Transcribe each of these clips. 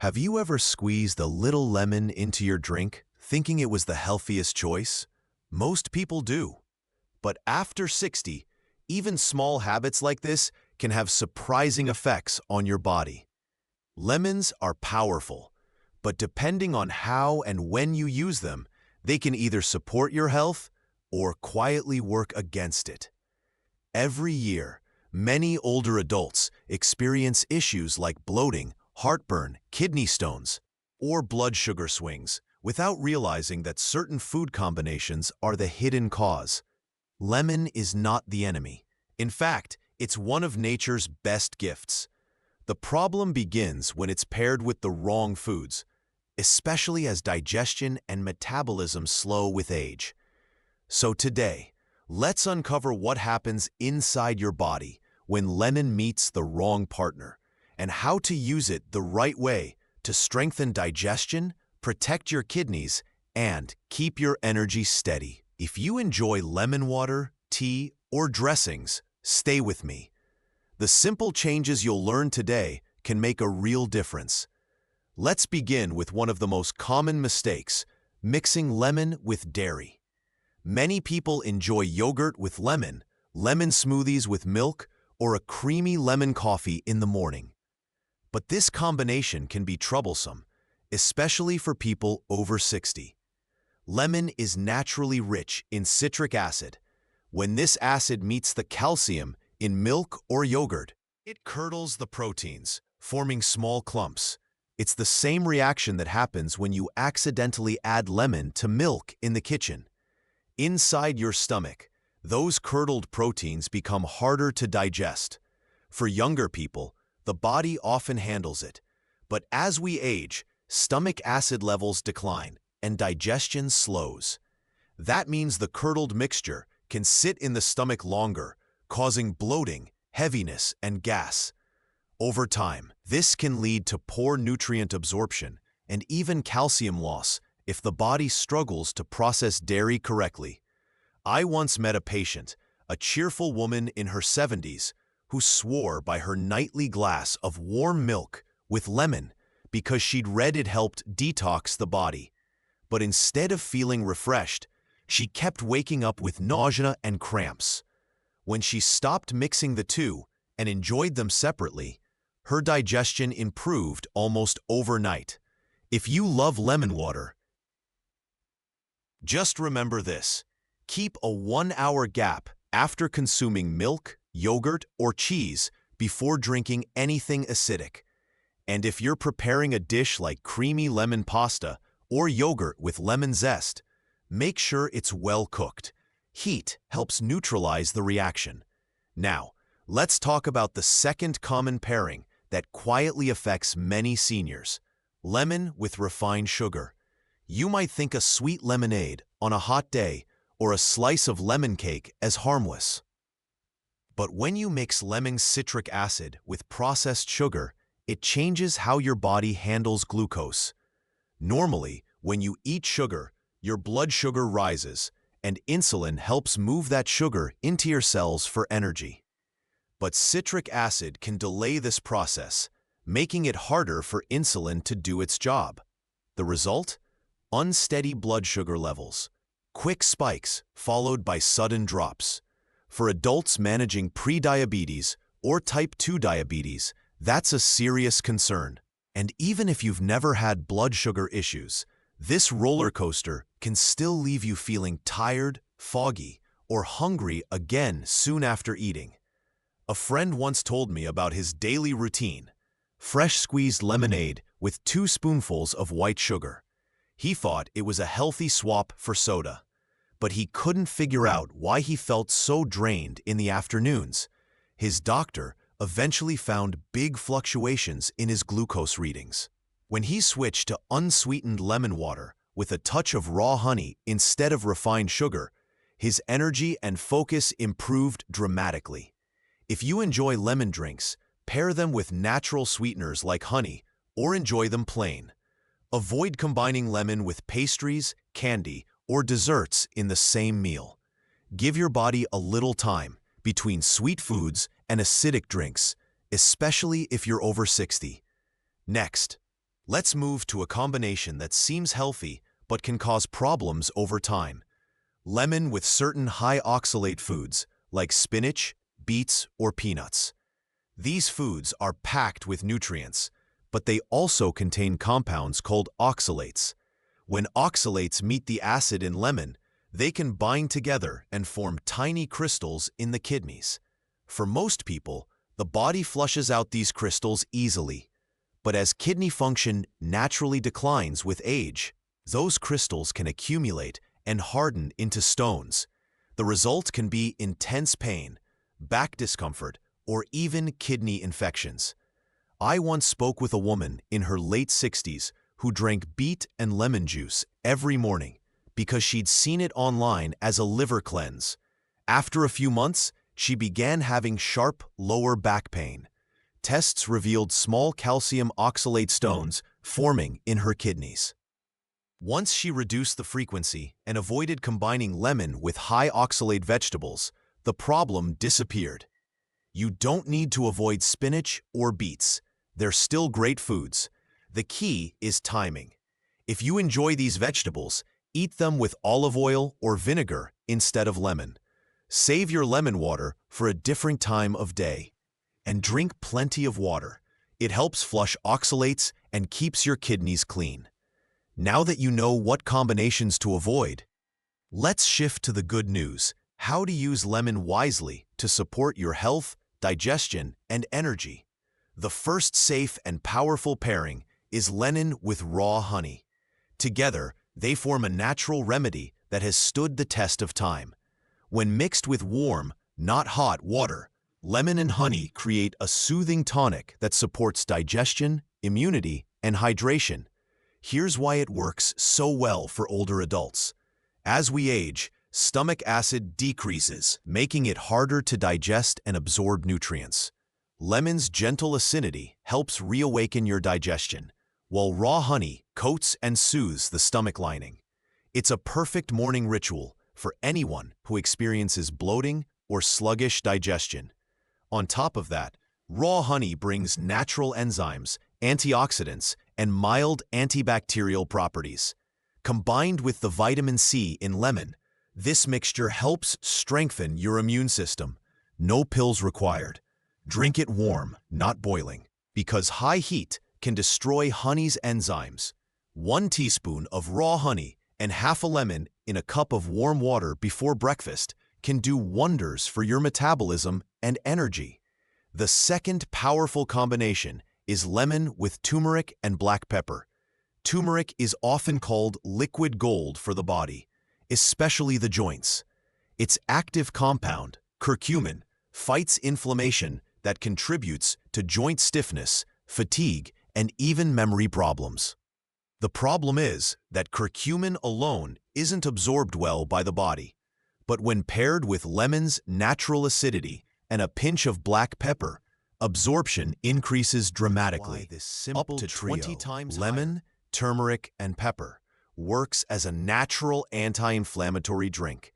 Have you ever squeezed a little lemon into your drink, thinking it was the healthiest choice? Most people do. But after 60, even small habits like this can have surprising effects on your body. Lemons are powerful, but depending on how and when you use them, they can either support your health or quietly work against it. Every year, many older adults experience issues like bloating, heartburn, kidney stones, or blood sugar swings without realizing that certain food combinations are the hidden cause. Lemon is not the enemy. In fact, it's one of nature's best gifts. The problem begins when it's paired with the wrong foods, especially as digestion and metabolism slow with age. So today, let's uncover what happens inside your body when lemon meets the wrong partner, and how to use it the right way to strengthen digestion, protect your kidneys, and keep your energy steady. If you enjoy lemon water, tea, or dressings, stay with me. The simple changes you'll learn today can make a real difference. Let's begin with one of the most common mistakes: mixing lemon with dairy. Many people enjoy yogurt with lemon smoothies with milk, or a creamy lemon coffee in the morning. But this combination can be troublesome, especially for people over 60. Lemon is naturally rich in citric acid. When this acid meets the calcium in milk or yogurt, it curdles the proteins, forming small clumps. It's the same reaction that happens when you accidentally add lemon to milk in the kitchen. Inside your stomach, those curdled proteins become harder to digest. For younger people, the body often handles it. But as we age, stomach acid levels decline and digestion slows. That means the curdled mixture can sit in the stomach longer, causing bloating, heaviness, and gas. Over time, this can lead to poor nutrient absorption and even calcium loss if the body struggles to process dairy correctly. I once met a patient, a cheerful woman in her 70s, who swore by her nightly glass of warm milk with lemon because she'd read it helped detox the body. But instead of feeling refreshed, she kept waking up with nausea and cramps. When she stopped mixing the two and enjoyed them separately, her digestion improved almost overnight. If you love lemon water, just remember this: keep a 1-hour gap after consuming milk, yogurt, or cheese before drinking anything acidic. And if you're preparing a dish like creamy lemon pasta or yogurt with lemon zest, make sure it's well cooked. Heat helps neutralize the reaction. Now, let's talk about the second common pairing that quietly affects many seniors: lemon with refined sugar. You might think a sweet lemonade on a hot day or a slice of lemon cake as harmless. But when you mix lemon's citric acid with processed sugar, it changes how your body handles glucose. Normally, when you eat sugar, your blood sugar rises, and insulin helps move that sugar into your cells for energy. But citric acid can delay this process, making it harder for insulin to do its job. The result? Unsteady blood sugar levels. Quick spikes, followed by sudden drops. For adults managing prediabetes or type 2 diabetes, that's a serious concern. And even if you've never had blood sugar issues, this roller coaster can still leave you feeling tired, foggy, or hungry again soon after eating. A friend once told me about his daily routine: fresh squeezed lemonade with 2 spoonfuls of white sugar. He thought it was a healthy swap for soda, but he couldn't figure out why he felt so drained in the afternoons. His doctor eventually found big fluctuations in his glucose readings. When he switched to unsweetened lemon water with a touch of raw honey instead of refined sugar, his energy and focus improved dramatically. If you enjoy lemon drinks, pair them with natural sweeteners like honey, or enjoy them plain. Avoid combining lemon with pastries, candy, or desserts in the same meal. Give your body a little time between sweet foods and acidic drinks, especially if you're over 60. Next, Let's move to a combination that seems healthy but can cause problems over time. Lemon with certain high oxalate foods like spinach, beets, or peanuts. These foods are packed with nutrients, but they also contain compounds called oxalates. When oxalates meet the acid in lemon, they can bind together and form tiny crystals in the kidneys. For most people, the body flushes out these crystals easily. But as kidney function naturally declines with age, those crystals can accumulate and harden into stones. The result can be intense pain, back discomfort, or even kidney infections. I once spoke with a woman in her late 60s who drank beet and lemon juice every morning because she'd seen it online as a liver cleanse. After a few months, she began having sharp lower back pain. Tests revealed small calcium oxalate stones forming in her kidneys. Once she reduced the frequency and avoided combining lemon with high oxalate vegetables, the problem disappeared. You don't need to avoid spinach or beets. They're still great foods. The key is timing. If you enjoy these vegetables, eat them with olive oil or vinegar instead of lemon. Save your lemon water for a different time of day. And drink plenty of water. It helps flush oxalates and keeps your kidneys clean. Now that you know what combinations to avoid, let's shift to the good news: how to use lemon wisely to support your health, digestion, and energy. The first safe and powerful pairing is lemon with raw honey. Together, they form a natural remedy that has stood the test of time. When mixed with warm, not hot water, lemon and honey create a soothing tonic that supports digestion, immunity, and hydration. Here's why it works so well for older adults. As we age, stomach acid decreases, making it harder to digest and absorb nutrients. Lemon's gentle acidity helps reawaken your digestion, while raw honey coats and soothes the stomach lining. It's a perfect morning ritual for anyone who experiences bloating or sluggish digestion. On top of that, raw honey brings natural enzymes, antioxidants, and mild antibacterial properties. Combined with the vitamin C in lemon, this mixture helps strengthen your immune system. No pills required. Drink it warm, not boiling, because high heat can destroy honey's enzymes. 1 teaspoon of raw honey and half a lemon in a cup of warm water before breakfast can do wonders for your metabolism and energy. The second powerful combination is lemon with turmeric and black pepper. Turmeric is often called liquid gold for the body, especially the joints. Its active compound, curcumin, fights inflammation that contributes to joint stiffness, fatigue, and even memory problems. The problem is that curcumin alone isn't absorbed well by the body, but when paired with lemon's natural acidity and a pinch of black pepper, absorption increases dramatically. Up to 20 times lemon, turmeric, and pepper works as a natural anti-inflammatory drink.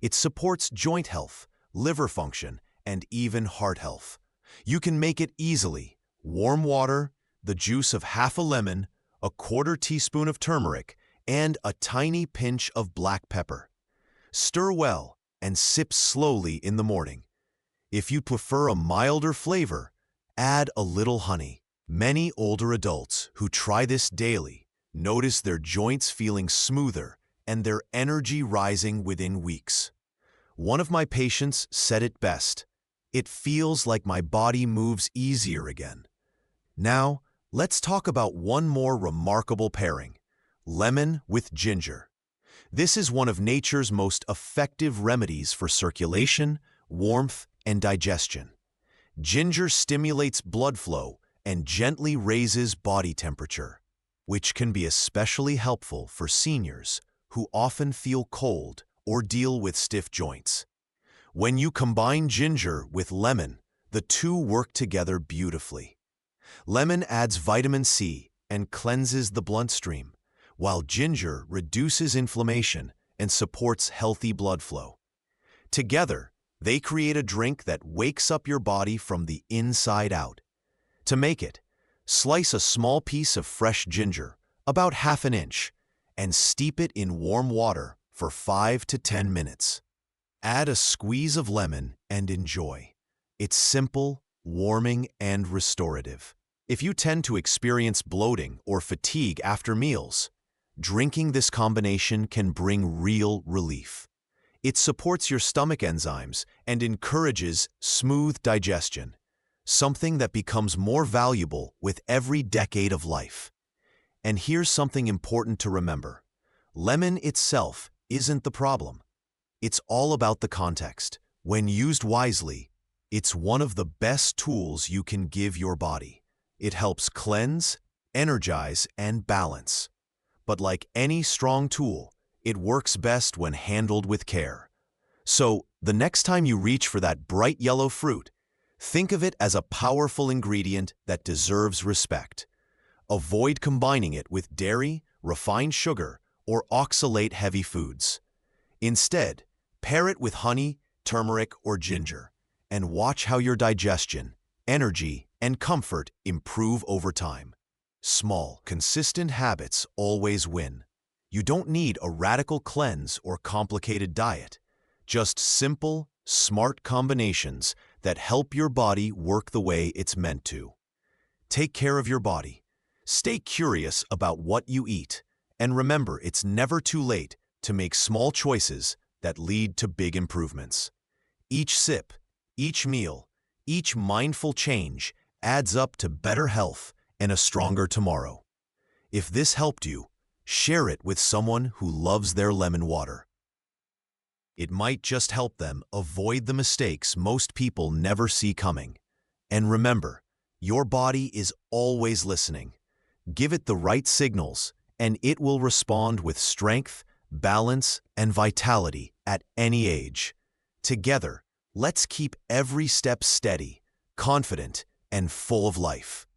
It supports joint health, liver function, and even heart health. You can make it easily. Warm water, the juice of half a lemon, a quarter teaspoon of turmeric, and a tiny pinch of black pepper. Stir well and sip slowly in the morning. If you prefer a milder flavor, add a little honey. Many older adults who try this daily notice their joints feeling smoother and their energy rising within weeks. One of my patients said it best: "It feels like my body moves easier again." Now, let's talk about one more remarkable pairing: lemon with ginger. This is one of nature's most effective remedies for circulation, warmth, and digestion. Ginger stimulates blood flow and gently raises body temperature, which can be especially helpful for seniors who often feel cold or deal with stiff joints. When you combine ginger with lemon, the two work together beautifully. Lemon adds vitamin C and cleanses the bloodstream, while ginger reduces inflammation and supports healthy blood flow. Together, they create a drink that wakes up your body from the inside out. To make it, Slice a small piece of fresh ginger, about half an inch, and steep it in warm water for 5 to 10 minutes. Add a squeeze of lemon and enjoy. It's simple, warming, and restorative. If you tend to experience bloating or fatigue after meals, drinking this combination can bring real relief. It supports your stomach enzymes and encourages smooth digestion, something that becomes more valuable with every decade of life. And here's something important to remember. Lemon itself isn't the problem. It's all about the context. When used wisely, it's one of the best tools you can give your body. It helps cleanse, energize, and balance. But like any strong tool, it works best when handled with care. So, the next time you reach for that bright yellow fruit, think of it as a powerful ingredient that deserves respect. Avoid combining it with dairy, refined sugar, or oxalate-heavy foods. Instead, pair it with honey, turmeric, or ginger, and watch how your digestion, energy, and comfort improve over time. Small, consistent habits always win. You don't need a radical cleanse or complicated diet. Just simple, smart combinations that help your body work the way it's meant to. Take care of your body. Stay curious about what you eat. And remember, it's never too late to make small choices that lead to big improvements. Each sip, each meal, each mindful change adds up to better health and a stronger tomorrow. If this helped you, share it with someone who loves their lemon water. It might just help them avoid the mistakes most people never see coming. And remember, your body is always listening. Give it the right signals, and it will respond with strength, balance, and vitality at any age. Together, let's keep every step steady, confident, and full of life.